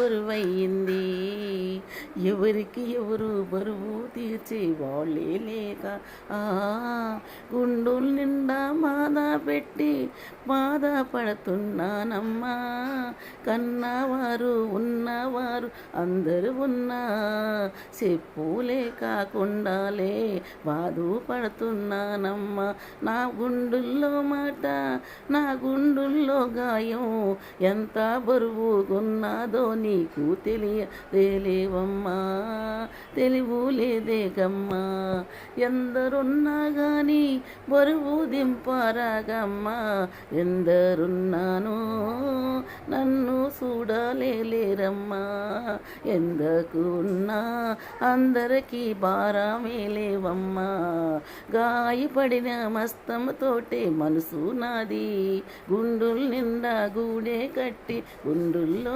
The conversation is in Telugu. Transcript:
బరువయ్యింది. ఎవరికి ఎవరు బరువు తీర్చే వాళ్ళే లేక ఆ గుండెల నిండా బాధ పెట్టి బాధపడుతున్నానమ్మా. కన్నవారు ఉన్నవారు అందరూ ఉన్నా చెప్పులే కాకుండాలే బాధపడుతున్నానమ్మా. నా గుండెల్లో మాట, నా గుండెల్లో గాయం ఎంత బరువుగున్నదో నీకు తెలియదేలేవమ్మా. తెలివు లేదేగమ్మా. ఎందరున్నా గాని బరువు దింపరాగమ్మా. ఎందరున్నాను నన్ను చూడలేరమ్మా. ఎందకు ఉన్నా అందరికీ భారమే లేవమ్మా. గాయపడిన మస్తముతోటే మనసు నాది. గుండెల నిండా గూడే కట్టి గుండెల్లో